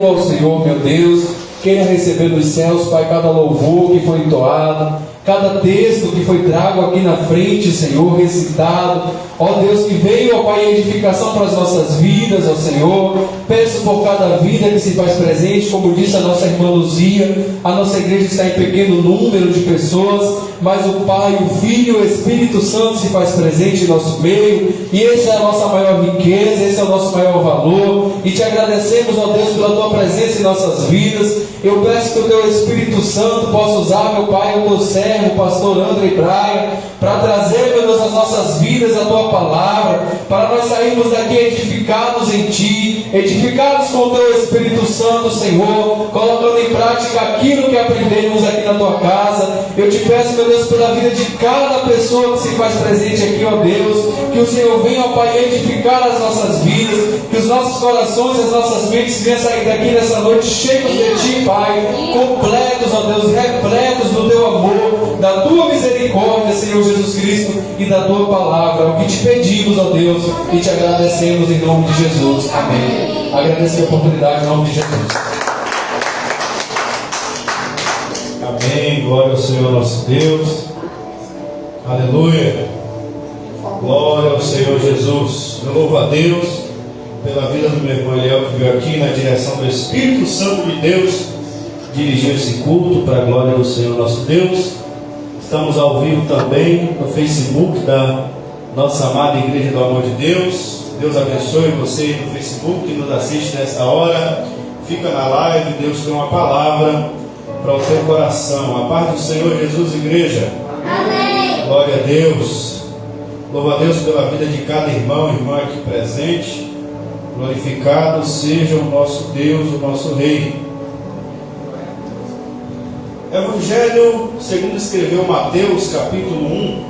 ao Senhor, meu Deus, queira receber dos céus, Pai, cada louvor que foi entoado, cada texto que foi trago aqui na frente, Senhor, recitado, ó Deus, que veio, ó Pai, em edificação para as nossas vidas, ó Senhor. Peço por cada vida que se faz presente, como disse a nossa irmã Luzia, a nossa igreja está em pequeno número de pessoas, mas o Pai, o Filho e o Espírito Santo se faz presente em nosso meio, e essa é a nossa maior riqueza, esse é o nosso maior valor, e te agradecemos, ó Deus, pela tua presença em nossas vidas. Eu peço que o teu Espírito Santo possa usar, meu Pai, o teu servo, o pastor André Braia, para trazer, meu Deus, às nossas vidas a tua palavra, para nós sairmos daqui edificados em ti, edificados com o teu Espírito Santo, Senhor, colocando em prática aquilo que aprendemos aqui na tua casa. Eu te peço, meu Deus, pela vida de cada pessoa que se faz presente aqui, ó Deus, que o Senhor venha, ó Pai, edificar as nossas vidas, que os nossos corações e as nossas mentes venham sair daqui nessa noite cheios de ti, Pai, completos, ó Deus, repletos do teu amor, da tua misericórdia, Senhor Jesus Cristo, e da tua palavra. É o que te pedimos, ó Deus, e te agradecemos em nome de Jesus. Amém. Agradecer a oportunidade em nome de Jesus. Amém. Glória ao Senhor nosso Deus. Aleluia. Glória ao Senhor Jesus. Eu louvo a Deus pela vida do meu irmão Eliel, que veio aqui na direção do Espírito Santo de Deus dirigir esse culto para a glória do Senhor nosso Deus. Estamos ao vivo também no Facebook da nossa amada Igreja do Amor de Deus. Deus abençoe você no Facebook que nos assiste nessa hora. Fica na live, Deus tem uma palavra para o teu coração. A paz do Senhor Jesus, igreja. Amém. Glória a Deus. Louva a Deus pela vida de cada irmão e irmã aqui presente. Glorificado seja o nosso Deus, o nosso Rei. Evangelho segundo escreveu Mateus, capítulo 1.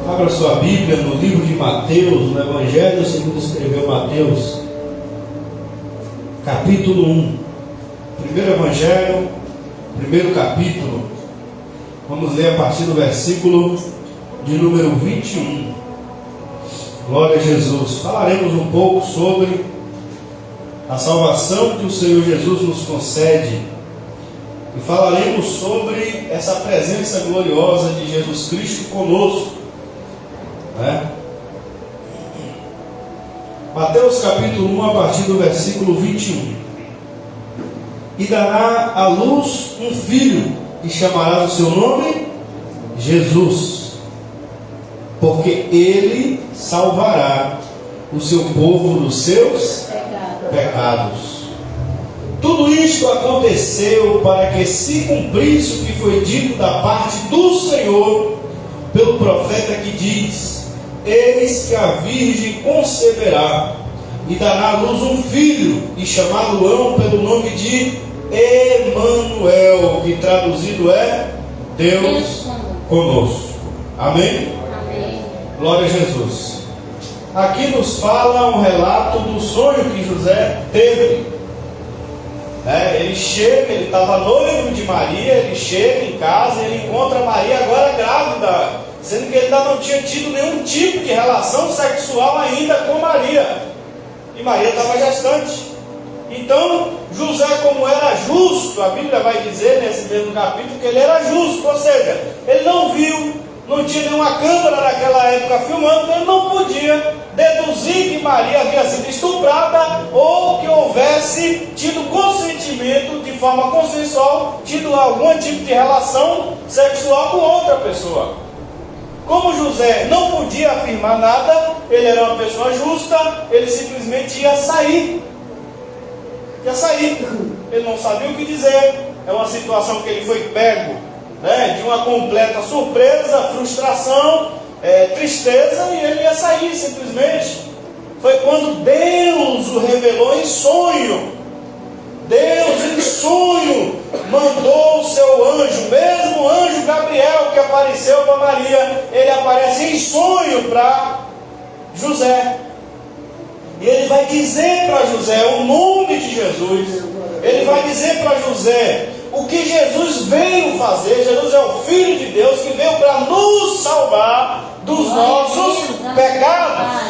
Abra sua Bíblia no livro de Mateus, no Evangelho segundo escreveu Mateus, capítulo 1. Primeiro Evangelho, primeiro capítulo. Vamos ler a partir do versículo de número 21. Glória a Jesus. Falaremos um pouco sobre a salvação que o Senhor Jesus nos concede. E falaremos sobre essa presença gloriosa de Jesus Cristo conosco, né? Mateus capítulo 1, a partir do versículo 21. E dará à luz um filho, e chamarás o seu nome Jesus, porque ele salvará o seu povo dos seus pecados. Tudo isto aconteceu para que se cumprisse o que foi dito da parte do Senhor pelo profeta que diz: eis que a virgem conceberá e dará à luz um filho, e chamá-lo-ão pelo nome de Emanuel, que traduzido é Deus conosco. Amém? Amém. Glória a Jesus. Aqui nos fala um relato do sonho que José teve. Ele chega, ele estava noivo de Maria, ele chega em casa e ele encontra Maria agora grávida, sendo que ele ainda não tinha tido nenhum tipo de relação sexual ainda com Maria, e Maria estava gestante. Então José, como era justo, a Bíblia vai dizer nesse mesmo capítulo que ele era justo, ou seja, ele não viu, não tinha nenhuma câmera naquela época filmando, então ele não podia deduzir que Maria havia sido estuprada ou que houvesse tido consentimento de forma consensual, tido algum tipo de relação sexual com outra pessoa. Como José não podia afirmar nada, ele era uma pessoa justa, ele simplesmente ia sair. Ele não sabia o que dizer. É uma situação que ele foi pego, de uma completa surpresa, frustração, tristeza, e ele ia sair simplesmente. Foi quando Deus o revelou em sonho. Deus em sonho mandou o seu anjo, mesmo o anjo Gabriel que apareceu para Maria, ele aparece em sonho para José. E ele vai dizer para José o nome de Jesus. Ele vai dizer para José o que Jesus veio fazer. Jesus é o Filho de Deus que veio para nos salvar dos nossos pecados.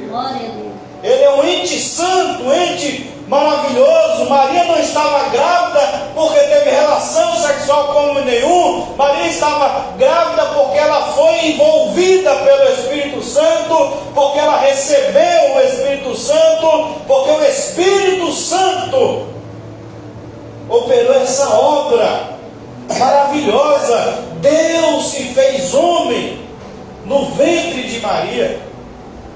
Glória a Deus. Ele é um ente santo, um ente maravilhoso. Maria não estava grávida porque teve relação sexual com homem nenhum. Maria estava grávida porque ela foi envolvida pelo Espírito Santo, porque ela recebeu o Espírito Santo, porque o Espírito Santo operou essa obra maravilhosa. Deus se fez homem no ventre de Maria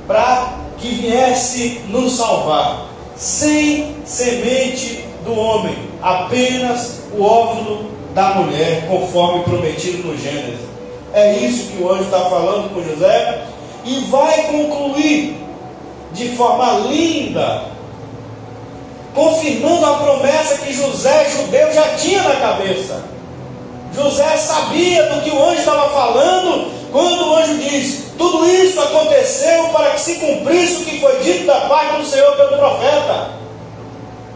para que viesse nos salvar, sem semente do homem, apenas o óvulo da mulher, conforme prometido no Gênesis. É isso que o anjo está falando com José, e vai concluir de forma linda, confirmando a promessa que José, judeu, já tinha na cabeça. José sabia do que o anjo estava falando, quando o anjo diz: tudo isso aconteceu para que se cumprisse o que foi dito da parte do Senhor pelo profeta.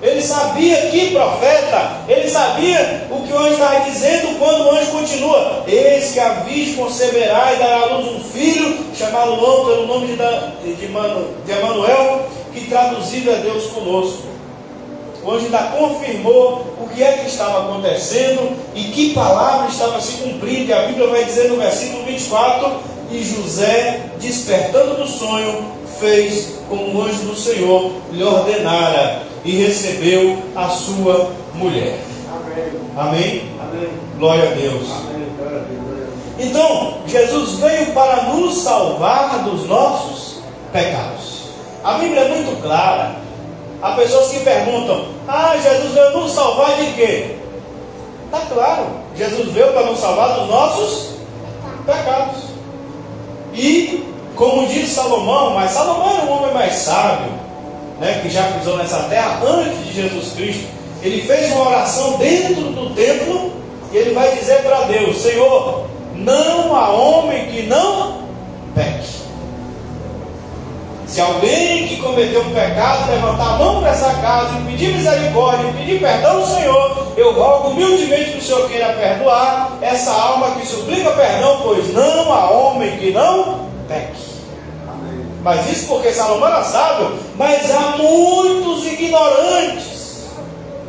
Ele sabia que profeta, ele sabia o que o anjo estava dizendo, quando o anjo continua: eis que a virgem conceberá e dará à luz um filho, chamá-lo pelo nome de Emanuel, que traduzido é Deus conosco. O anjo ainda confirmou o que é que estava acontecendo e que palavra estava se cumprindo. E a Bíblia vai dizer no versículo 24: e José, despertando do sonho, fez como o anjo do Senhor lhe ordenara, e recebeu a sua mulher. Amém? Amém? Amém. Glória a Deus. Amém. Glória a Deus. Então, Jesus veio para nos salvar dos nossos pecados. A Bíblia é muito clara. Há pessoas que perguntam: Jesus veio nos salvar de quê? Está claro, Jesus veio para nos salvar dos nossos pecados. E, como diz Salomão, mas Salomão era um homem mais sábio, que já pisou nessa terra antes de Jesus Cristo. Ele fez uma oração dentro do templo, e ele vai dizer para Deus: Senhor, não há homem que não peque. Se alguém que cometeu um pecado levantar a mão para essa casa e pedir misericórdia, e pedir perdão ao Senhor, eu rogo humildemente que o Senhor queira perdoar essa alma que suplica perdão, pois não há homem que não peque. Amém. Mas isso porque Salomão era sábio, mas há muitos ignorantes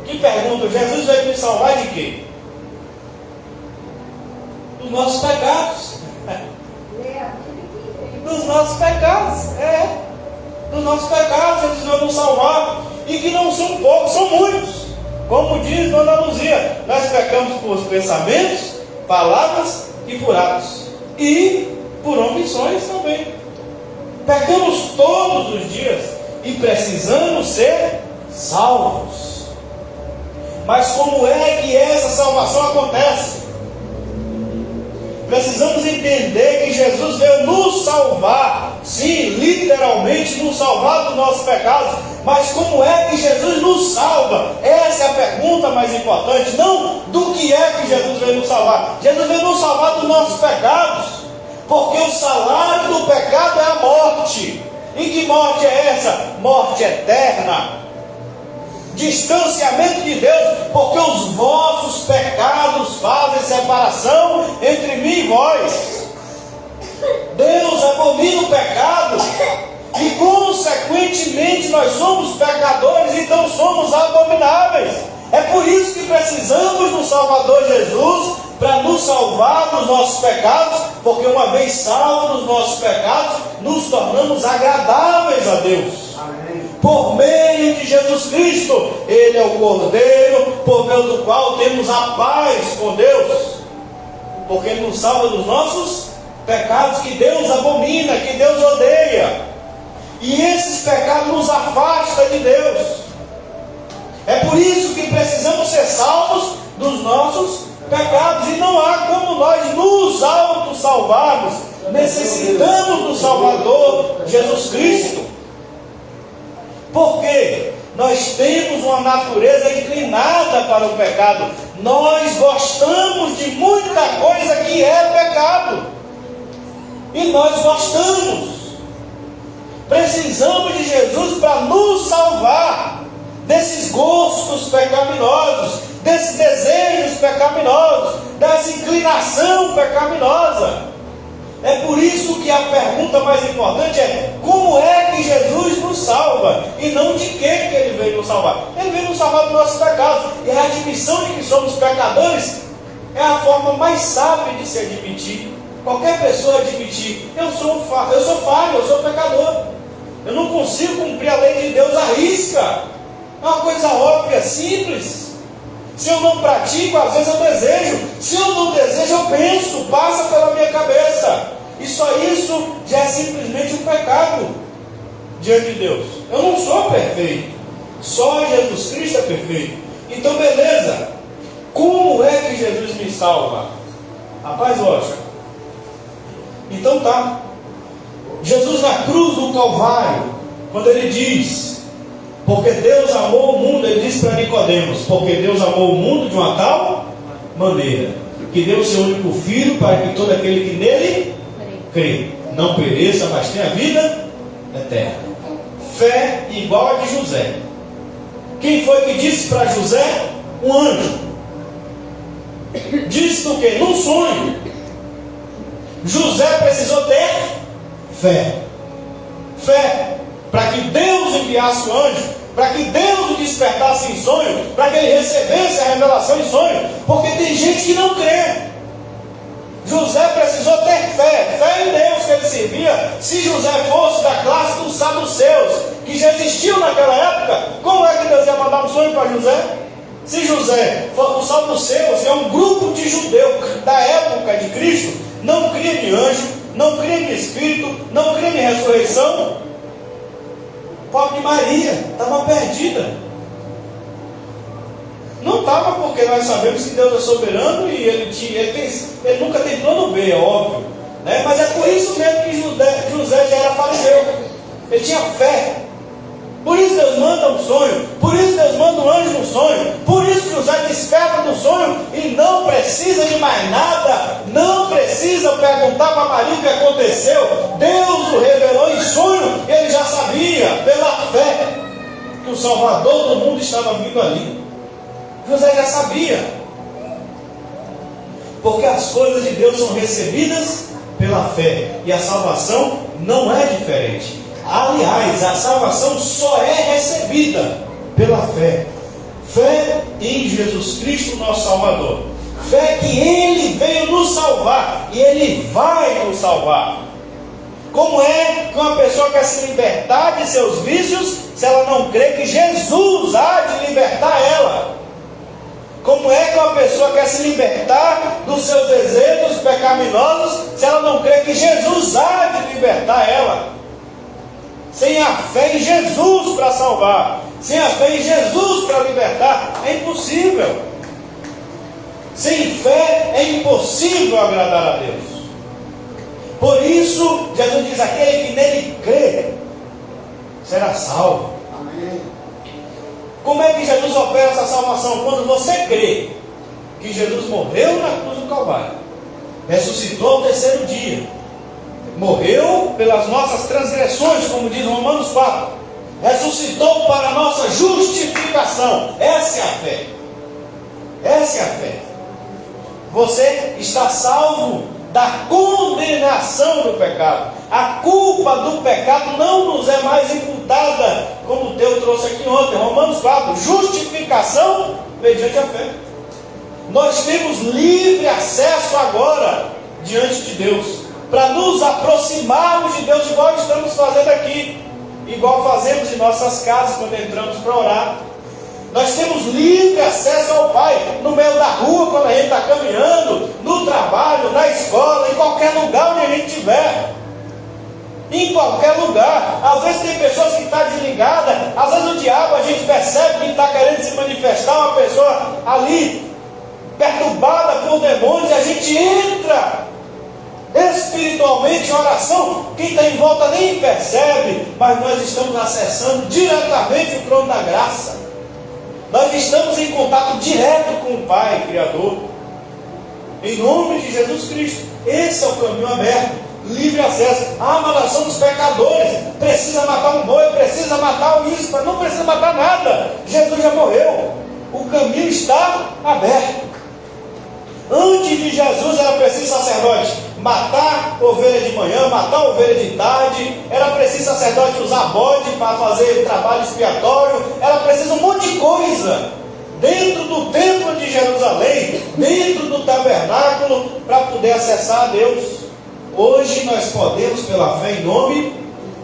que perguntam: Jesus veio me salvar de quê? Dos nossos pecados. Dos nossos pecados, dos nossos pecados, eles vão nos salvar, e que não são poucos, são muitos. Como diz Dona Luzia, nós pecamos por pensamentos, palavras e por atos, e por omissões também. Pecamos todos os dias e precisamos ser salvos. Mas como é que essa salvação acontece? Precisamos entender que Jesus veio nos salvar, sim, literalmente nos salvar dos nossos pecados. Mas como é que Jesus nos salva? Essa é a pergunta mais importante. Não do que é que Jesus veio nos salvar. Jesus veio nos salvar dos nossos pecados, porque o salário do pecado é a morte. E que morte é essa? Morte eterna, distanciamento de Deus, porque os vossos pecados fazem separação entre mim e vós. Deus abomina o pecado, e consequentemente nós somos pecadores, então somos abomináveis. É por isso que precisamos do Salvador Jesus, para nos salvar dos nossos pecados, porque uma vez salvos dos nossos pecados, nos tornamos agradáveis a Deus. Amém. Por meio de Jesus Cristo. Ele é o Cordeiro, por meio do qual temos a paz com Deus, porque Ele nos salva dos nossos pecados que Deus abomina, que Deus odeia. E esses pecados nos afastam de Deus. É por isso que precisamos ser salvos dos nossos pecados, e não há como nós nos autossalvarmos. Necessitamos do Salvador Jesus Cristo, porque nós temos uma natureza inclinada para o pecado. Nós gostamos de muita coisa que é pecado, e nós gostamos. Precisamos de Jesus para nos salvar desses gostos pecaminosos, desses desejos pecaminosos, dessa inclinação pecaminosa. É por isso que a pergunta mais importante é: como é que Jesus nos salva? E não de que Ele veio nos salvar. Ele veio nos salvar dos nossos pecados. E a admissão de que somos pecadores é a forma mais sábia de se admitir. Qualquer pessoa admitir: eu sou falho, eu sou pecador. Eu não consigo cumprir a lei de Deus à risca. É uma coisa óbvia, simples. Se eu não pratico, às vezes eu desejo. Se eu não desejo, eu penso, passa pela minha cabeça. E só isso já é simplesmente um pecado diante de Deus. Eu não sou perfeito. Só Jesus Cristo é perfeito. Então, beleza. Como é que Jesus me salva? Rapaz, lógico. Então tá. Jesus na cruz do Calvário, quando ele diz: porque Deus amou o mundo, ele diz para Nicodemos: porque Deus amou o mundo de uma tal maneira, que deu o seu único Filho, para que todo aquele que nele crê não pereça, mas tenha vida eterna. Fé igual a de José. Quem foi que disse para José? Um anjo. Disse no quê? Num sonho. José precisou ter fé. Fé. Para que Deus enviasse o anjo, para que Deus o despertasse em sonho, para que ele recebesse a revelação em sonho, porque tem gente que não crê. José precisou ter fé, fé em Deus que ele servia. Se José fosse da classe dos saduceus, que já existiu naquela época, como é que Deus ia mandar um sonho para José? Se José for dos saduceus, é um grupo de judeus da época de Cristo, não cria em anjo, não cria em espírito, não cria em ressurreição. Pobre Maria estava perdida. Não estava, porque nós sabemos que Deus é soberano e ele nunca tem plano B, é óbvio, né? Mas é por isso mesmo que José já era fariseu. Ele tinha fé. Por isso Deus manda um sonho. Por isso Deus manda um anjo no sonho. Por isso que José desperta do sonho e não precisa de mais nada. Não precisa perguntar para Maria o que aconteceu. Deus o revelou em sonho. Ele já sabia, pela fé, que o Salvador do mundo estava vindo ali. José já sabia. Porque as coisas de Deus são recebidas pela fé. E a salvação não é diferente. Aliás, a salvação só é recebida pela fé. Fé em Jesus Cristo, nosso Salvador. Fé que Ele veio nos salvar e Ele vai nos salvar. Como é que uma pessoa quer se libertar de seus vícios se ela não crê que Jesus há de libertar ela? Como é que uma pessoa quer se libertar dos seus desejos pecaminosos se ela não crê que Jesus há de libertar ela? Sem a fé em Jesus para salvar, sem a fé em Jesus para libertar, é impossível. Sem fé é impossível agradar a Deus. Por isso, Jesus diz: aquele que nele crê será salvo. Amém. Como é que Jesus opera essa salvação? Quando você crê que Jesus morreu na cruz do Calvário, ressuscitou ao terceiro dia, morreu pelas nossas transgressões, como diz Romanos 4, ressuscitou para a nossa justificação. Essa é a fé. Essa é a fé. Você está salvo da condenação do pecado. A culpa do pecado não nos é mais imputada, como o Teu trouxe aqui ontem, Romanos 4, justificação mediante a fé. Nós temos livre acesso agora diante de Deus, para nos aproximarmos de Deus, igual estamos fazendo aqui, igual fazemos em nossas casas quando entramos para orar. Nós temos livre acesso ao Pai, no meio da rua, quando a gente está caminhando, no trabalho, na escola, em qualquer lugar onde a gente estiver. Em qualquer lugar. Às vezes tem pessoas que estão desligadas, às vezes o diabo, a gente percebe que está querendo se manifestar, uma pessoa ali, perturbada por demônios, e a gente entra espiritualmente em oração. Quem está em volta nem percebe, mas nós estamos acessando diretamente o trono da graça. Nós estamos em contato direto com o Pai Criador, em nome de Jesus Cristo. Esse é o caminho aberto, livre acesso. Ah, mas nós somos pecadores, precisa matar um boi, precisa matar o ispa. Não precisa matar nada, Jesus já morreu, o caminho está aberto. Antes de Jesus era preciso sacerdote, matar ovelha de manhã, matar ovelha de tarde, era preciso sacerdote usar bode para fazer trabalho expiatório, era preciso um monte de coisa dentro do templo de Jerusalém, dentro do tabernáculo, para poder acessar a Deus. Hoje nós podemos, pela fé em nome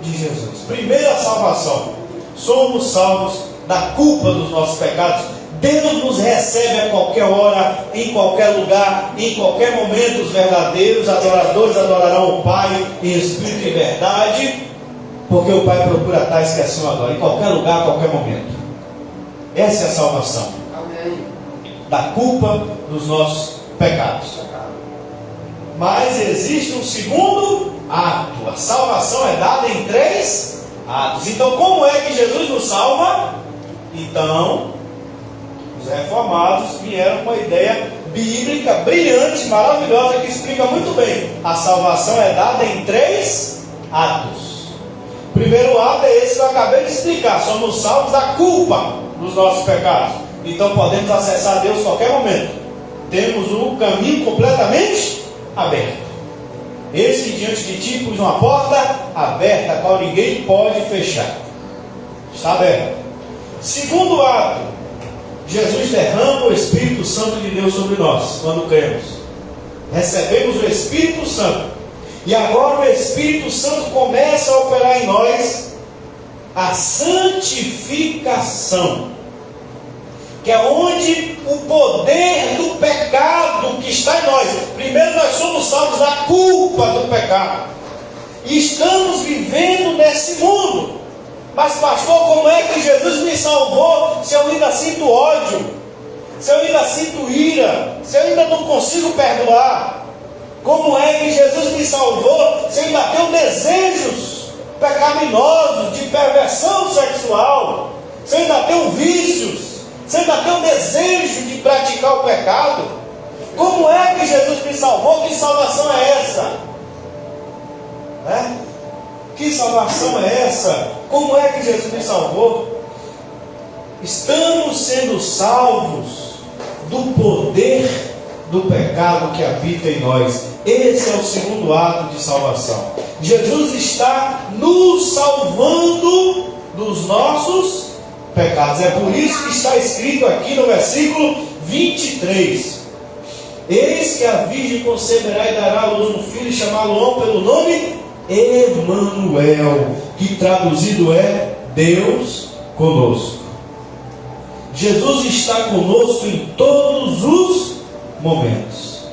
de Jesus. Primeira salvação, somos salvos da culpa dos nossos pecados. Deus nos recebe a qualquer hora, em qualquer lugar, em qualquer momento. Os verdadeiros adoradores adorarão o Pai em espírito e verdade, porque o Pai procura tais que assim o adoram, em qualquer lugar, a qualquer momento. Essa é a salvação. Amém. Da culpa dos nossos pecados. Mas existe um segundo ato. A salvação é dada em 3 atos. Então, como é que Jesus nos salva? Então, os reformados vieram com uma ideia bíblica brilhante, maravilhosa, que explica muito bem. A salvação é dada em 3 atos. O primeiro ato é esse que eu acabei de explicar. Somos salvos da culpa dos nossos pecados. Então podemos acessar a Deus a qualquer momento. Temos o caminho completamente aberto. Eis que diante de ti pus uma porta aberta, a qual ninguém pode fechar. Está aberto. Segundo ato, Jesus derrama o Espírito Santo de Deus sobre nós, quando cremos. Recebemos o Espírito Santo. E agora o Espírito Santo começa a operar em nós a santificação, que é onde o poder do pecado que está em nós. Primeiro nós somos salvos da culpa do pecado. E estamos vivendo nesse mundo. Mas pastor, como é que Jesus me salvou se eu ainda sinto ódio? Se eu ainda sinto ira? Se eu ainda não consigo perdoar? Como é que Jesus me salvou se eu ainda tenho desejos pecaminosos de perversão sexual? Se eu ainda tenho vícios? Se eu ainda tenho desejo de praticar o pecado? Como é que Jesus me salvou? Que salvação é essa? Que salvação é essa? Como é que Jesus me salvou? Estamos sendo salvos do poder do pecado que habita em nós. Esse é o segundo ato de salvação. Jesus está nos salvando dos nossos pecados. É por isso que está escrito aqui no versículo 23. Eis que a virgem conceberá e dará à luz um filho, e chamá-lo-ão pelo nome Emanuel, que traduzido é Deus conosco. Jesus está conosco em todos os momentos,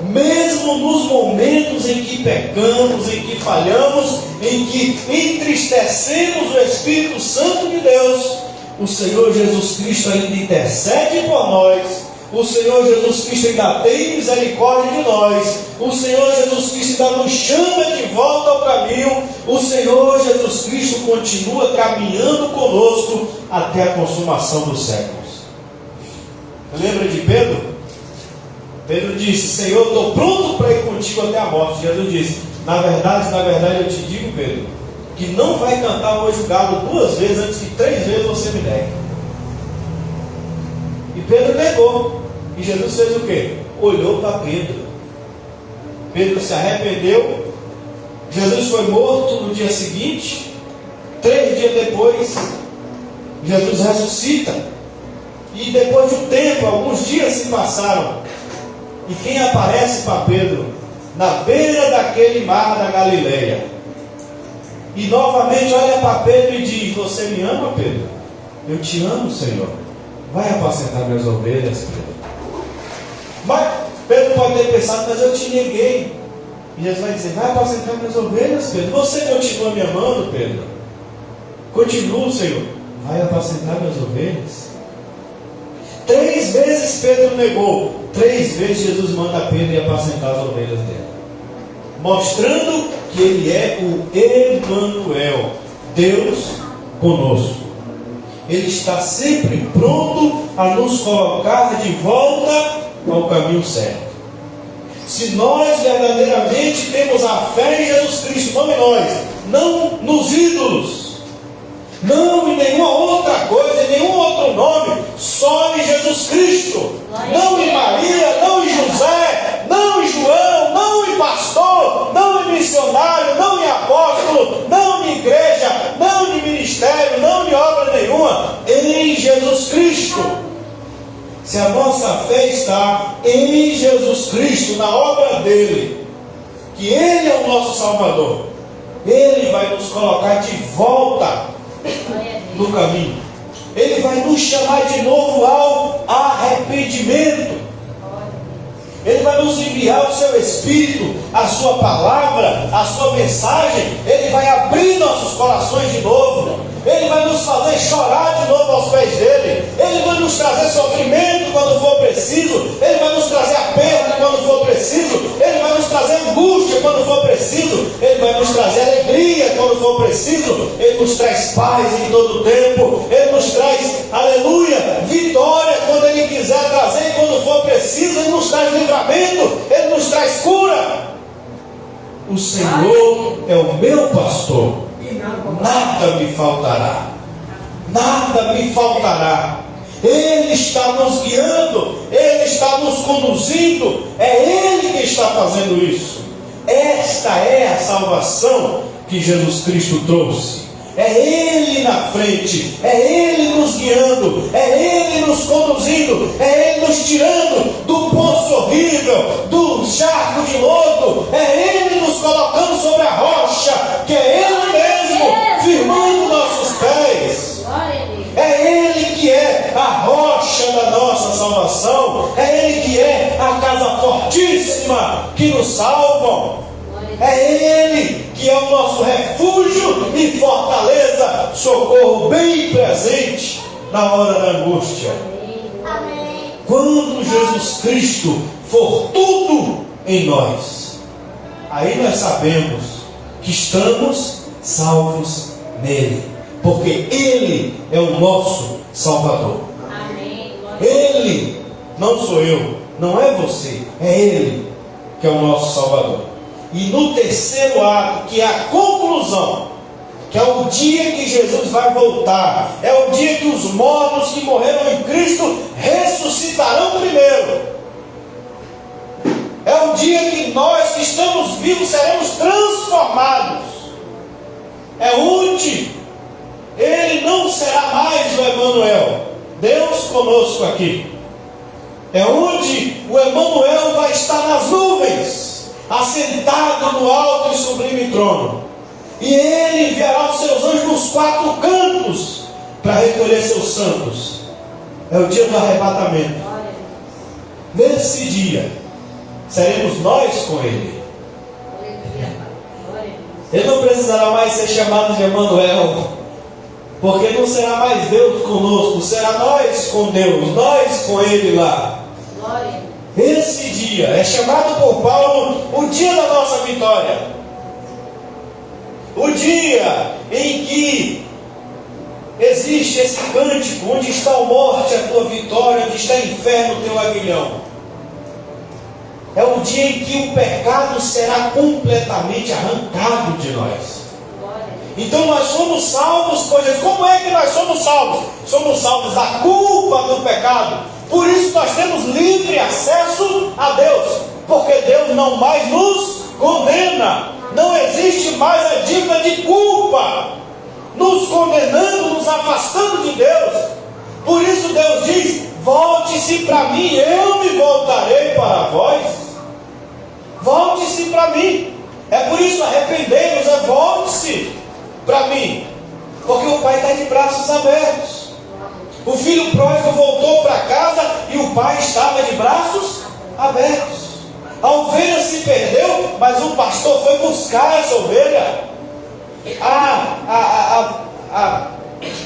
mesmo nos momentos em que pecamos, em que falhamos, em que entristecemos o Espírito Santo de Deus. O Senhor Jesus Cristo ainda intercede por nós. O Senhor Jesus Cristo ainda tem misericórdia de nós. O Senhor Jesus Cristo ainda nos chama de volta ao caminho. O Senhor Jesus Cristo continua caminhando conosco até a consumação dos séculos. Lembra de Pedro? Pedro disse: Senhor, estou pronto para ir contigo até a morte. Jesus disse: na verdade eu te digo, Pedro, que não vai cantar hoje o galo 2 vezes antes que 3 vezes você me negue. E Pedro negou. E Jesus fez o quê? Olhou para Pedro. Pedro se arrependeu. Jesus foi morto no dia seguinte. 3 dias depois, Jesus ressuscita. E depois de um tempo, alguns dias se passaram. E quem aparece para Pedro? Na beira daquele mar da Galileia. E novamente olha para Pedro e diz: você me ama, Pedro? Eu te amo, Senhor. Vai apacentar minhas ovelhas, Pedro. Mas Pedro pode ter pensado: mas eu te neguei. E Jesus vai dizer: vai apacentar minhas ovelhas, Pedro. Você continua me amando, Pedro? Continua, Senhor. Vai apacentar minhas ovelhas. 3 vezes Pedro negou. 3 vezes Jesus manda Pedro ir apacentar as ovelhas dele, mostrando que ele é o Emanuel, Deus conosco. Ele está sempre pronto a nos colocar de volta ao caminho certo. Se nós verdadeiramente temos a fé em Jesus Cristo, não em nós, não nos ídolos, não em nenhuma outra coisa, em nenhum outro nome, só em Jesus Cristo. Não em Maria, não em José, não em João, não em pastor, se a nossa fé está em Jesus Cristo, na obra dele, que ele é o nosso Salvador, ele vai nos colocar de volta no caminho. Ele vai nos chamar de novo ao arrependimento. Ele vai nos enviar o seu Espírito, a sua palavra, a sua mensagem. Ele vai abrir nossos corações de novo. Ele vai nos fazer chorar de novo aos pés dele. Ele vai nos trazer sofrimento quando for preciso. Ele vai nos trazer a perda quando for preciso. Ele vai nos trazer angústia quando for preciso. Ele vai nos trazer alegria quando for preciso. Ele nos traz paz em todo o tempo. Ele nos traz, aleluia, vitória quando ele quiser trazer. E quando for preciso, ele nos traz livramento. Ele nos traz cura. O Senhor é o meu pastor, nada me faltará. Nada me faltará. Ele está nos guiando, ele está nos conduzindo. É ele que está fazendo isso. Esta é a salvação que Jesus Cristo trouxe. É ele na frente, é ele nos guiando, é ele nos conduzindo, é ele nos tirando do poço horrível, do charco de lodo, é ele nos colocando sobre a rocha, que é ele mesmo firmando nossos pés. É ele que é a rocha da nossa salvação, é ele que é a casa fortíssima que nos salva. É ele que é o nosso refúgio e fortaleza, socorro bem presente na hora da angústia. Amém. Quando Jesus Cristo for tudo em nós, aí nós sabemos que estamos salvos nele, porque ele é o nosso Salvador. Amém. Ele, não sou eu, não é você, é ele que é o nosso Salvador. E no terceiro ato, que é a conclusão, que é o dia que Jesus vai voltar, é o dia que os mortos que morreram em Cristo ressuscitarão primeiro. É o dia que nós que estamos vivos seremos transformados. É onde ele não será mais o Emanuel, Deus conosco aqui. É onde o Emanuel vai estar nas nuvens, assentado no alto e sublime trono, e ele enviará os seus anjos nos quatro cantos para recolher seus santos. É o dia do arrebatamento. Nesse dia seremos nós com ele. Ele não precisará mais ser chamado de Emanuel, porque não será mais Deus conosco, será nós com Deus, nós com ele lá. Esse dia é chamado por Paulo o dia da nossa vitória. O dia em que existe esse cântico: onde está a morte, a tua vitória, onde está o inferno, o teu aguilhão. É o dia em que o pecado será completamente arrancado de nós. Então nós somos salvos, pois como é que nós somos salvos? Somos salvos da culpa do pecado. Por isso nós temos livre acesso a Deus, porque Deus não mais nos condena. Não existe mais a dívida de culpa nos condenando, nos afastando de Deus. Por isso Deus diz: volte-se para mim, eu me voltarei para vós. Volte-se para mim. É por isso, arrependei-vos, volte-se para mim, porque o Pai está de braços abertos. O filho pródigo voltou para casa e o pai estava de braços abertos. A ovelha se perdeu, mas o pastor foi buscar essa ovelha. A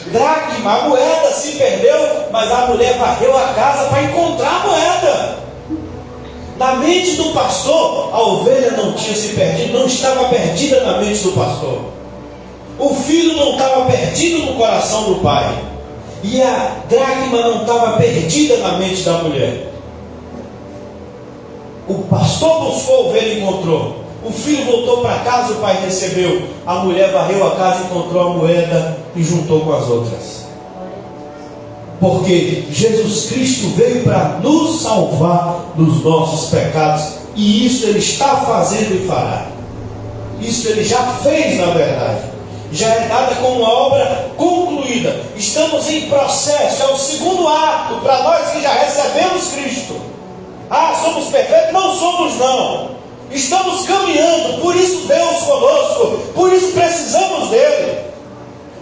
dracma, a moeda se perdeu, mas a mulher varreu a casa para encontrar a moeda. Na mente do pastor, a ovelha não tinha se perdido, não estava perdida na mente do pastor. O filho não estava perdido no coração do pai. E a dracma não estava perdida na mente da mulher. O pastor buscou a ovelha e encontrou. O filho voltou para casa, o pai recebeu. A mulher varreu a casa, encontrou a moeda e juntou com as outras. Porque Jesus Cristo veio para nos salvar dos nossos pecados. E isso Ele está fazendo e fará. Isso Ele já fez, na verdade. já é dada como uma obra concluída. Estamos em processo, é o segundo ato para nós que já recebemos Cristo. Somos perfeitos? Não somos não. Estamos caminhando, por isso Deus conosco, por isso precisamos dele.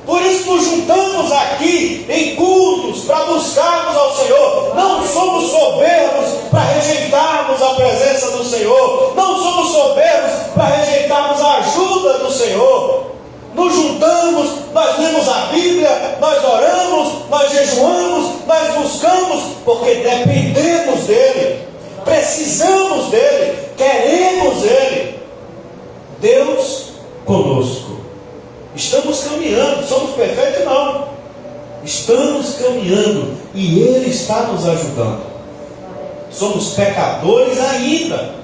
Por isso nos juntamos aqui em cultos para buscarmos ao Senhor. Não somos soberbos para rejeitarmos a presença do Senhor. Não somos soberbos para rejeitarmos a ajuda do Senhor. Nos juntamos, nós lemos a Bíblia, nós oramos, nós jejuamos, nós buscamos, porque dependemos dele, precisamos dele, queremos ele. Deus conosco. Estamos caminhando, somos perfeitos? Não. Estamos caminhando e ele está nos ajudando. Somos pecadores ainda.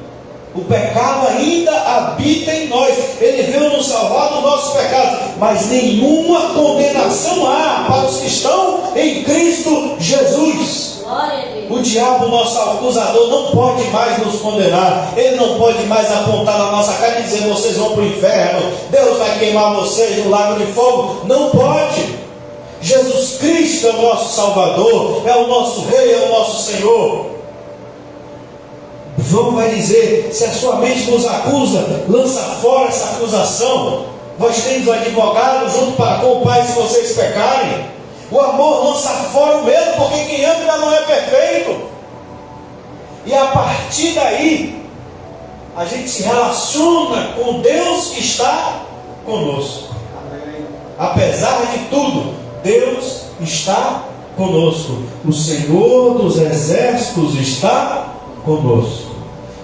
O pecado ainda habita em nós. Ele veio nos salvar dos nossos pecados, mas nenhuma condenação há para os que estão em Cristo Jesus. O diabo, nosso acusador, não pode mais nos condenar. Ele não pode mais apontar na nossa cara e dizer: vocês vão para o inferno, Deus vai queimar vocês no lago de fogo. Não pode. Jesus Cristo é o nosso Salvador, é o nosso Rei, é o nosso Senhor. João vai dizer: se a sua mente nos acusa, lança fora essa acusação. Vós tendes o advogado junto para com o Pai se vocês pecarem. O amor lança fora o medo, porque quem ama ainda não é perfeito. E a partir daí, a gente se relaciona com Deus que está conosco. Amém. Apesar de tudo, Deus está conosco. O Senhor dos exércitos está conosco.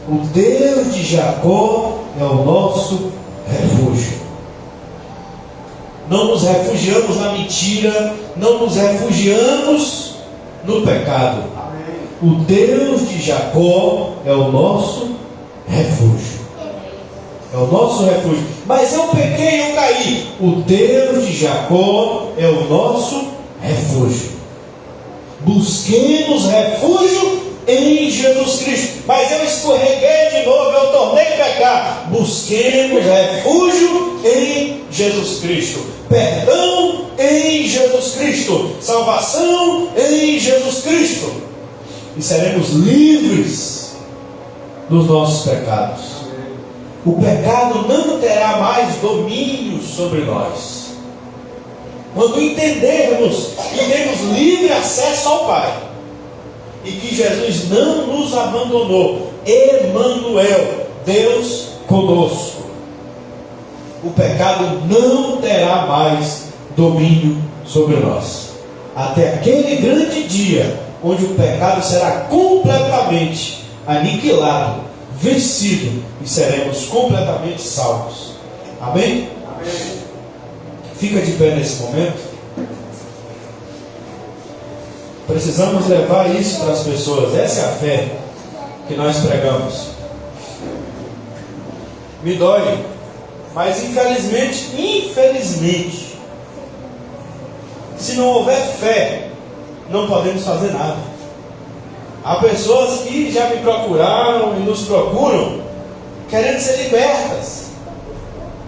O Deus de Jacó é o nosso refúgio. Não nos refugiamos na mentira, não nos refugiamos no pecado. Amém. O Deus de Jacó é o nosso refúgio. É o nosso refúgio. Mas eu pequei, eu caí. O Deus de Jacó é o nosso refúgio. Busquemos refúgio em Jesus Cristo. Mas eu escorreguei de novo, eu tornei pecar. Busquemos refúgio em Jesus Cristo. Perdão em Jesus Cristo. Salvação em Jesus Cristo. E seremos livres dos nossos pecados. O pecado não terá mais domínio sobre nós. Quando entendermos que temos livre acesso ao Pai e que Jesus não nos abandonou, Emanuel, Deus conosco, o pecado não terá mais domínio sobre nós, até aquele grande dia onde o pecado será completamente aniquilado, vencido, e seremos completamente salvos. Amém? Amém. Fica de pé nesse momento. Precisamos levar isso para as pessoas. Essa é a fé que nós pregamos. Me dói, mas infelizmente, se não houver fé, não podemos fazer nada. Há pessoas que já me procuraram e nos procuram querendo ser libertas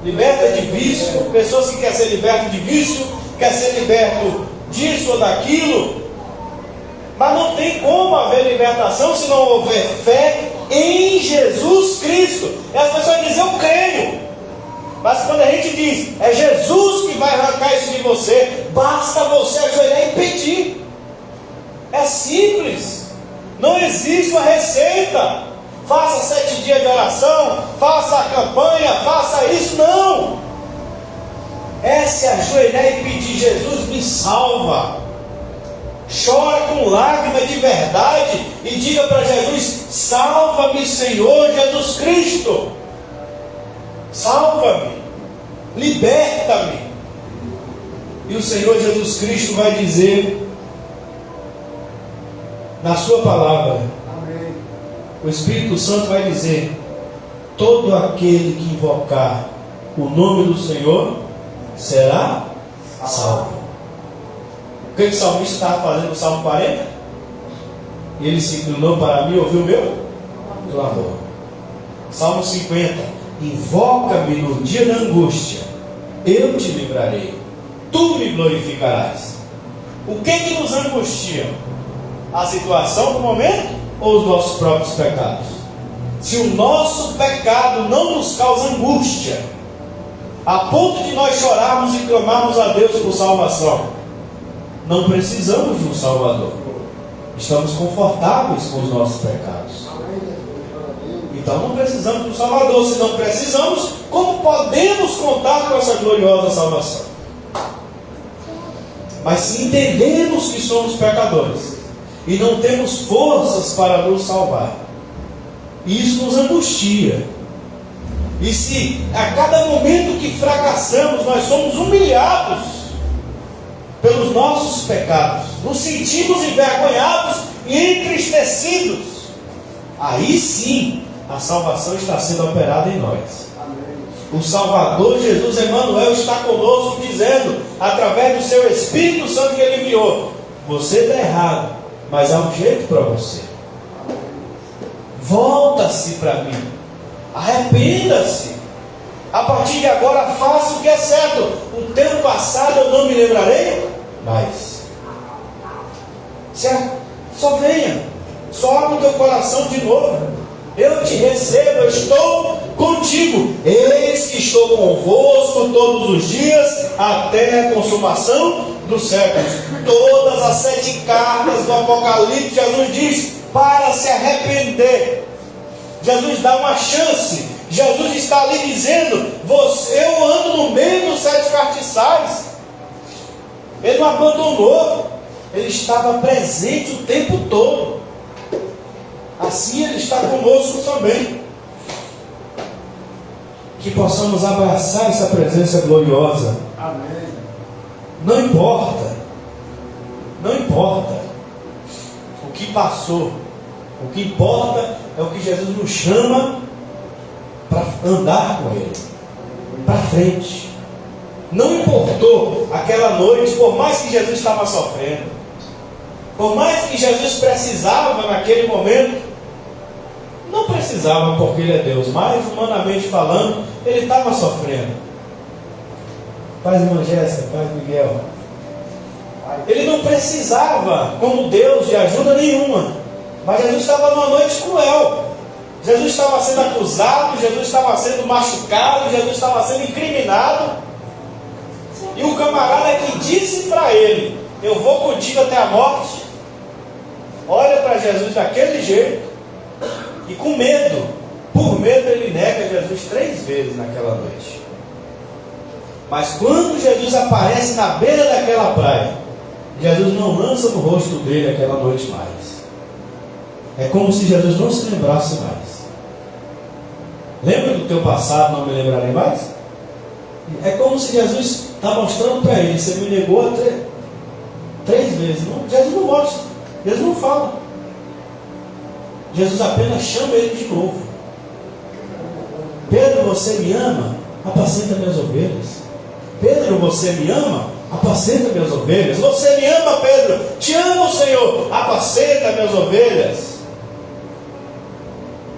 de vício. Pessoas que querem ser libertas de vício, querem ser liberto disso ou daquilo. Mas não tem como haver libertação se não houver fé em Jesus Cristo. E as pessoas dizem: eu creio. Mas quando a gente diz: é Jesus que vai arrancar isso de você, basta você ajoelhar e pedir. É simples. Não existe uma receita. Faça 7 dias de oração, faça a campanha, faça isso. Não. É se ajoelhar e pedir: Jesus, me salva. Chora com lágrimas de verdade e diga para Jesus: salva-me, Senhor Jesus Cristo. Salva-me, liberta-me. E o Senhor Jesus Cristo vai dizer na sua palavra, amém. O Espírito Santo vai dizer: todo aquele que invocar o nome do Senhor será salvo. O que o salmista estava fazendo no Salmo 40? Ele se inclinou para mim e ouviu o meu clamor. Salmo 50: invoca-me no dia da angústia, eu te livrarei, tu me glorificarás. O que nos angustia? A situação do momento ou os nossos próprios pecados? Se o nosso pecado não nos causa angústia, a ponto de nós chorarmos e clamarmos a Deus por salvação, não precisamos de um Salvador. Estamos confortáveis com os nossos pecados. Então não precisamos de um Salvador. Se não precisamos, como podemos contar com essa gloriosa salvação? Mas se entendemos que somos pecadores e não temos forças para nos salvar, isso nos angustia. E se a cada momento que fracassamos nós somos humilhados pelos nossos pecados, nos sentimos envergonhados e entristecidos, aí sim a salvação está sendo operada em nós. O Salvador Jesus Emmanuel está conosco, dizendo, através do seu Espírito Santo que Ele enviou: você está errado, mas há um jeito para você. Volta-se para mim, arrependa-se. A partir de agora faça o que é certo. O tempo passado eu não me lembrarei mais. Certo? Só venha, só abre o teu coração de novo. Eu te recebo, eu estou contigo. Eis que estou convosco todos os dias, até a consumação dos séculos. Todas as 7 cartas do Apocalipse, Jesus diz para se arrepender. Jesus dá uma chance. Jesus está ali dizendo: eu ando no meio dos 7 castiçais. Ele não abandonou, ele estava presente o tempo todo. Assim Ele está conosco também. Que possamos abraçar essa presença gloriosa. Amém. Não importa o que passou. O que importa é o que Jesus nos chama para andar com Ele, para frente. Não importou aquela noite, por mais que Jesus estava sofrendo, por mais que Jesus precisava naquele momento. Não precisava, porque Ele é Deus, mas humanamente falando, Ele estava sofrendo. Paz, irmã Jéssica, Paz, Miguel. Ele não precisava, como Deus, de ajuda nenhuma. Mas Jesus estava numa noite cruel. Jesus estava sendo acusado, Jesus estava sendo machucado, Jesus estava sendo incriminado. E o camarada que disse para ele: eu vou contigo até a morte, olha para Jesus daquele jeito. E com medo, por medo, ele nega Jesus 3 vezes naquela noite. Mas quando Jesus aparece na beira daquela praia, Jesus não lança no rosto dele aquela noite mais. É como se Jesus não se lembrasse mais. Lembra do teu passado, não me lembrarei mais? É como se Jesus está mostrando para ele: você me negou 3 vezes. Não, Jesus não mostra, Jesus não fala. Jesus apenas chama ele de novo. Pedro, você me ama? Apacenta minhas ovelhas. Pedro, você me ama? Apacenta minhas ovelhas. Você me ama, Pedro? Te amo, Senhor. Apacenta minhas ovelhas.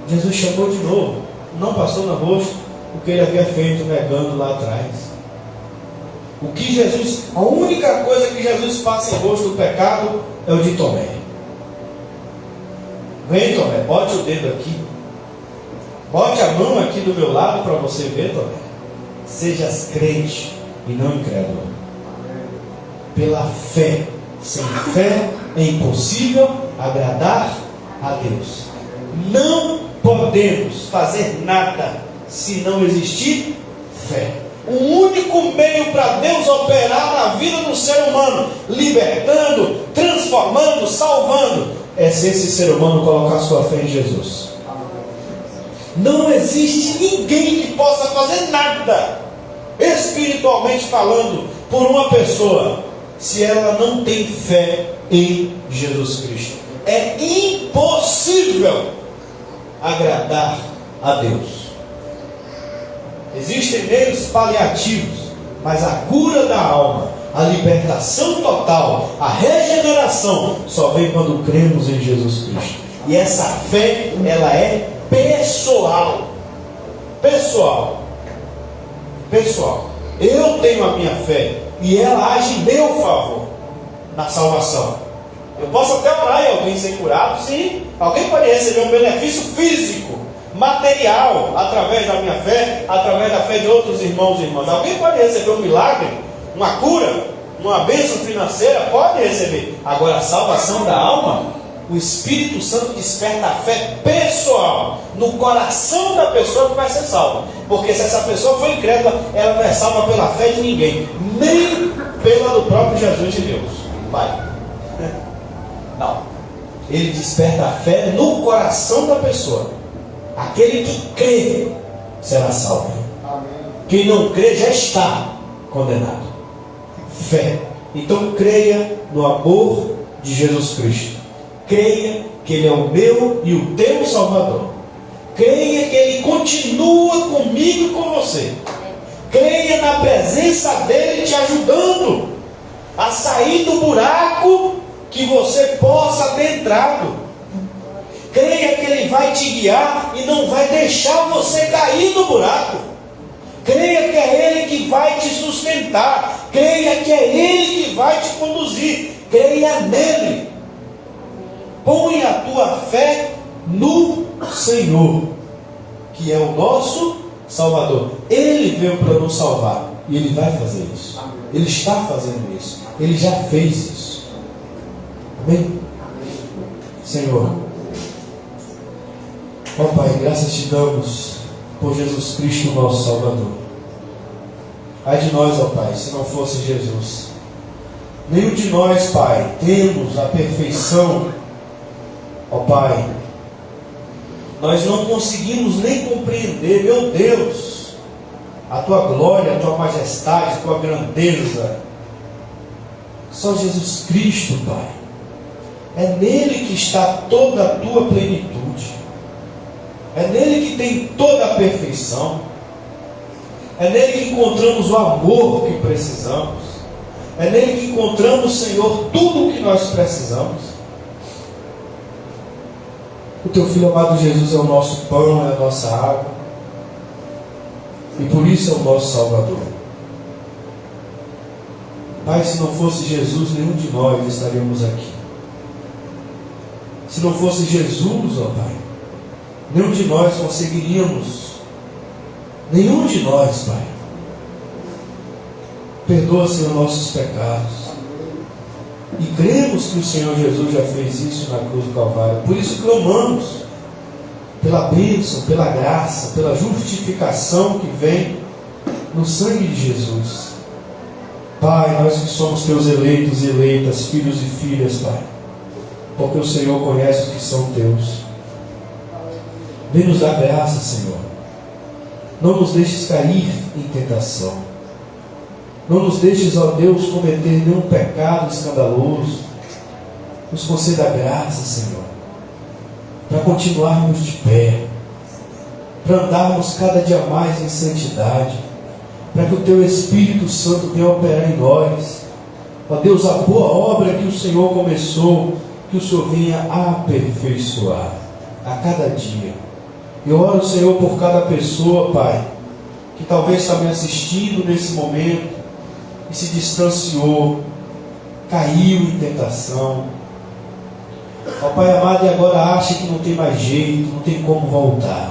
Jesus chamou de novo. Não passou no rosto o que ele havia feito negando lá atrás. A única coisa que Jesus passa em rosto do pecado é o de Tomé. Vem, Tomé, bote o dedo aqui. Bote a mão aqui do meu lado para você ver, Tomé. Sejas crente e não incrédulo. Pela fé. Sem fé é impossível agradar a Deus. Não podemos fazer nada se não existir fé. O único meio para Deus operar na vida do ser humano, libertando, transformando, salvando, é se esse ser humano colocar sua fé em Jesus. Não existe ninguém que possa fazer nada, espiritualmente falando, por uma pessoa, se ela não tem fé em Jesus Cristo. É impossível agradar a Deus. Existem meios paliativos, mas a cura da alma, a libertação total, a regeneração só vem quando cremos em Jesus Cristo. E essa fé, ela é pessoal. Eu tenho a minha fé e ela age em meu favor na salvação. Eu posso até orar e alguém ser curado, sim. Alguém pode receber um benefício físico, material, através da minha fé, através da fé de outros irmãos e irmãs. Alguém pode receber um milagre, uma cura, uma bênção financeira, pode receber. Agora, a salvação da alma, o Espírito Santo desperta a fé pessoal no coração da pessoa que vai ser salva. Porque se essa pessoa for incrédula, ela não é salva pela fé de ninguém, nem pela do próprio Jesus de Deus. Vai. Não. Ele desperta a fé no coração da pessoa. Aquele que crê será salvo. Quem não crê já está condenado. Fé. Então creia no amor de Jesus Cristo. Creia que Ele é o meu e o teu Salvador. Creia que Ele continua comigo e com você. Creia na presença dEle te ajudando a sair do buraco que você possa ter entrado. Creia que Ele vai te guiar e não vai deixar você cair no buraco. Creia que é Ele que vai te sustentar. Creia que é Ele que vai te conduzir. Creia nele. Põe a tua fé no Senhor, que é o nosso Salvador. Ele veio para nos salvar e Ele vai fazer isso. Ele está fazendo isso. Ele já fez isso. Amém? Senhor, ó Pai, graças te damos por Jesus Cristo, nosso Salvador. Ai de nós, ó Pai, se não fosse Jesus. Nenhum de nós, Pai, temos a perfeição, ó Pai. Nós não conseguimos nem compreender, meu Deus, a Tua glória, a Tua majestade, a Tua grandeza. Só Jesus Cristo, Pai. É nele que está toda a Tua plenitude. É nele que tem toda a perfeição. É nele que encontramos o amor que precisamos. É nele que encontramos, Senhor, tudo o que nós precisamos. O Teu Filho amado Jesus é o nosso pão, é a nossa água. E por isso é o nosso Salvador. Pai, se não fosse Jesus, nenhum de nós estaríamos aqui. Se não fosse Jesus, ó Pai, nenhum de nós conseguiríamos. Nenhum de nós, Pai. Perdoa, Senhor, nossos pecados. E cremos que o Senhor Jesus já fez isso na cruz do Calvário. Por isso clamamos pela bênção, pela graça, pela justificação que vem no sangue de Jesus. Pai, nós que somos Teus eleitos e eleitas, filhos e filhas, Pai, porque o Senhor conhece os que são Teus. Vem nos dar graça, Senhor. Não nos deixes cair em tentação. Não nos deixes, ó Deus, cometer nenhum pecado escandaloso. Nos conceda graça, Senhor, para continuarmos de pé, para andarmos cada dia mais em santidade, para que o Teu Espírito Santo venha operar em nós. Ó Deus, a boa obra que o Senhor começou, que o Senhor venha aperfeiçoar a cada dia. Eu oro, Senhor, por cada pessoa, Pai, que talvez está me assistindo nesse momento e se distanciou, caiu em tentação. Ó Pai amado, e agora acha que não tem mais jeito, não tem como voltar.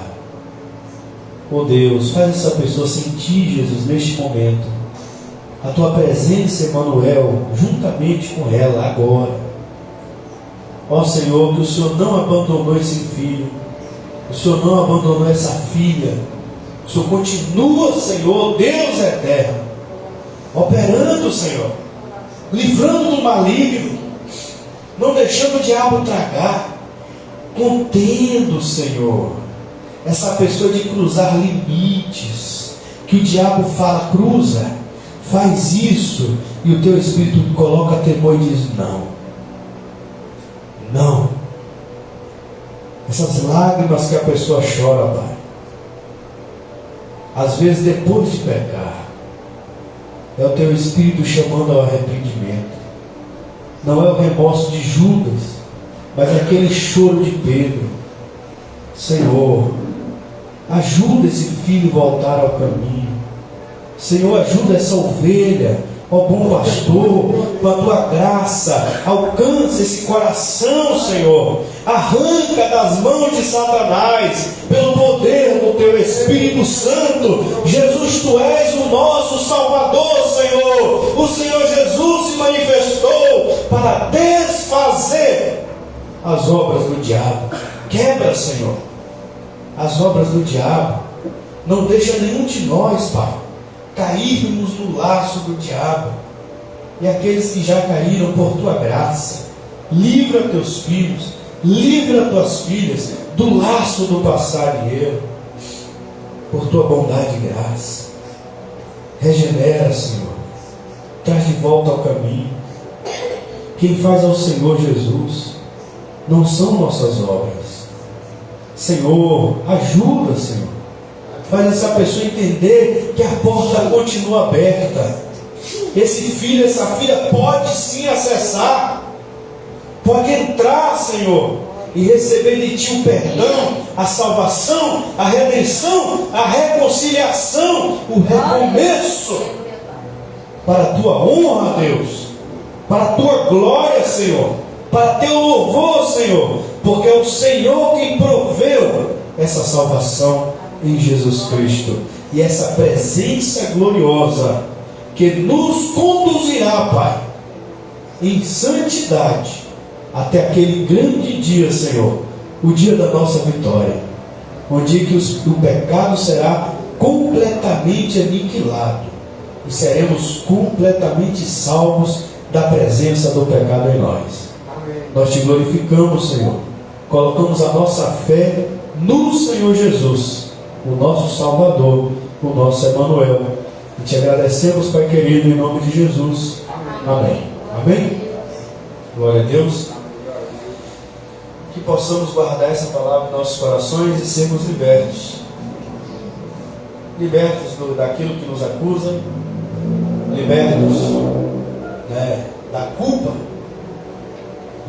Ó Deus, faz essa pessoa sentir, Jesus, neste momento, a Tua presença, Emmanuel, juntamente com ela, agora. Ó Senhor, que o Senhor não abandonou esse filho, o Senhor não abandonou essa filha, o Senhor continua, Senhor, Deus eterno, operando, Senhor, livrando do maligno, não deixando o diabo tragar, contendo, Senhor, essa pessoa de cruzar limites, que o diabo fala, cruza, faz isso, e o Teu Espírito coloca temor e diz, não, não. Essas lágrimas que a pessoa chora, Pai, às vezes depois de pecar, é o Teu Espírito chamando ao arrependimento. Não é o remorso de Judas, mas é aquele choro de Pedro. Senhor, ajuda esse filho a voltar ao caminho. Senhor, ajuda essa ovelha, ó bom pastor, com a tua graça, alcança esse coração, Senhor, arranca das mãos de Satanás, pelo poder do teu Espírito Santo. Jesus, tu és o nosso Salvador, Senhor. O Senhor Jesus se manifestou para desfazer as obras do diabo. Quebra, Senhor, as obras do diabo. Não deixa nenhum de nós, Pai, cairmos no laço do diabo. E aqueles que já caíram, por tua graça, livra teus filhos, livra tuas filhas do laço do passado e erro, por tua bondade e graça. Regenera, Senhor, traz de volta ao caminho. Quem faz ao Senhor Jesus não são nossas obras. Senhor, ajuda, Senhor, faz essa pessoa entender que a porta continua aberta. Esse filho, essa filha pode sim acessar, pode entrar, Senhor, e receber de Ti o perdão, a salvação, a redenção, a reconciliação, o recomeço, para a Tua honra, Deus, para a Tua glória, Senhor, para Teu louvor, Senhor, porque é o Senhor quem proveu essa salvação em Jesus Cristo, e essa presença gloriosa que nos conduzirá, Pai, em santidade, até aquele grande dia, Senhor, o dia da nossa vitória, onde que o pecado será completamente aniquilado, e seremos completamente salvos da presença do pecado em nós. Amém. Nós Te glorificamos, Senhor, colocamos a nossa fé no Senhor Jesus, o nosso Salvador, o nosso Emanuel, e Te agradecemos, Pai querido, em nome de Jesus. Amém. Amém? Glória a Deus. Que possamos guardar essa palavra em nossos corações e sermos libertos. Libertos daquilo que nos acusa, libertos da culpa,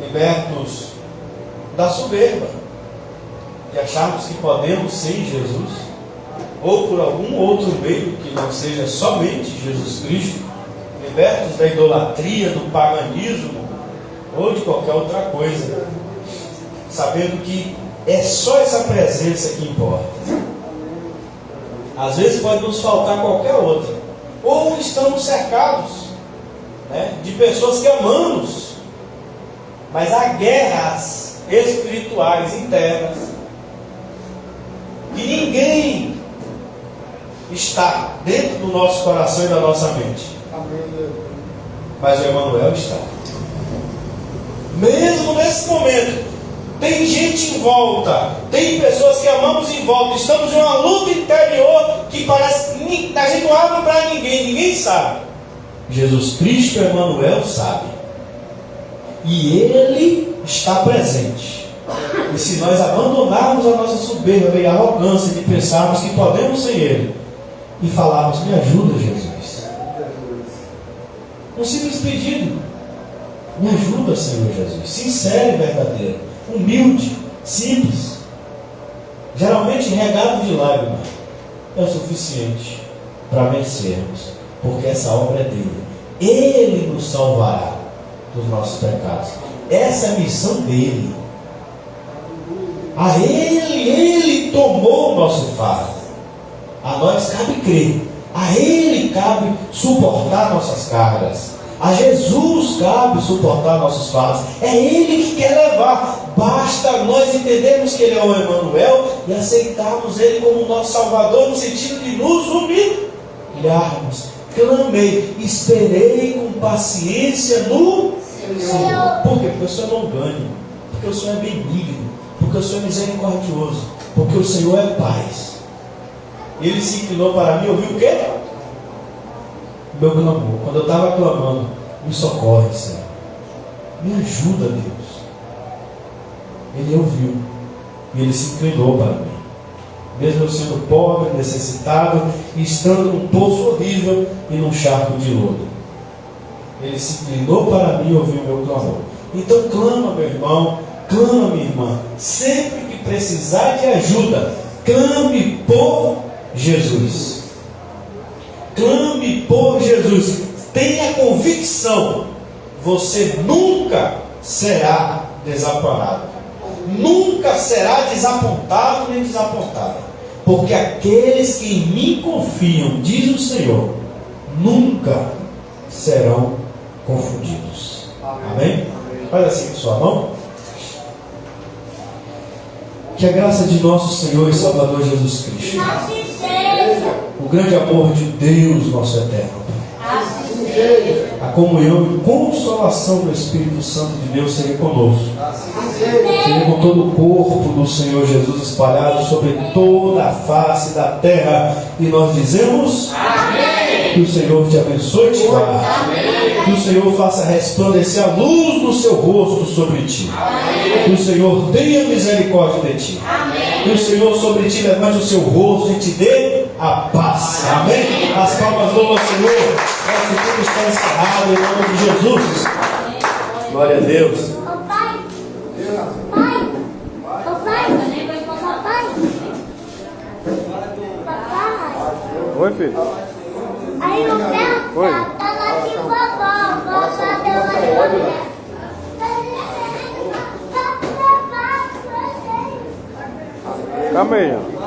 libertos da soberba, de acharmos que podemos sem Jesus, ou por algum outro meio que não seja somente Jesus Cristo, libertos da idolatria, do paganismo, ou de qualquer outra coisa, sabendo que é só essa presença que importa. Às vezes pode nos faltar qualquer outra, ou estamos cercados de pessoas que amamos, mas há guerras espirituais internas que ninguém está dentro do nosso coração e da nossa mente, mas o Emanuel está. Mesmo nesse momento, tem gente em volta, tem pessoas que amamos em volta, estamos em uma luta interior que parece que a gente não abre para ninguém, ninguém sabe. Jesus Cristo, Emanuel, sabe, e Ele está presente. E se nós abandonarmos a nossa soberba e arrogância de pensarmos que podemos sem Ele e falarmos: me ajuda, Jesus, um simples pedido, me ajuda, Senhor Jesus, sincero e verdadeiro, humilde, simples, geralmente regado de lágrimas, é o suficiente para vencermos, porque essa obra é dele. Ele nos salvará dos nossos pecados. Essa é a missão dele. A Ele tomou o nosso fardo. A nós cabe crer. A Ele cabe suportar nossas cargas. A Jesus cabe suportar nossos fardos. É Ele que quer levar. Basta nós entendermos que Ele é o Emanuel e aceitarmos Ele como nosso Salvador, no sentido de nos humilharmos. Clamei, esperei com paciência no Senhor. Por quê? Porque o Senhor não ganha, porque o Senhor é benigno, porque o Senhor é misericordioso, porque o Senhor é paz. Ele se inclinou para mim, ouviu o quê? Meu clamor. Quando eu estava clamando: me socorre, Senhor, me ajuda, Deus. Ele ouviu e Ele se inclinou para mim, mesmo eu sendo pobre, necessitado, e estando num poço horrível e num charco de lodo. Ele se inclinou para mim e ouviu o meu clamor. Então clama, meu irmão, clama, minha irmã, sempre que precisar de ajuda, clame por Jesus. clame por Jesus, tenha convicção, você nunca será desamparado, nunca será desapontado nem desapontada, porque aqueles que em mim confiam, diz o Senhor, nunca serão confundidos. Amém? Faz assim com sua mão. Que a graça de nosso Senhor e Salvador Jesus Cristo, o grande amor de Deus nosso eterno, a comunhão e consolação do Espírito Santo de Deus seja conosco, seja com todo o corpo do Senhor Jesus espalhado sobre toda a face da terra, e nós dizemos amém. Que o Senhor te abençoe e te guarde, que o Senhor faça resplandecer a luz do seu rosto sobre ti, amém. Que o Senhor tenha misericórdia de ti, amém. Que o Senhor sobre ti levante o seu rosto e te dê a paz, amém? As palmas louvam ao Senhor. Nosso culto está encerrado em nome de Jesus. Glória a Deus. Oi, filho. Aí o ferro Oi. tá lá de vovó. Vovó deu uma olhada. Calma aí, ó.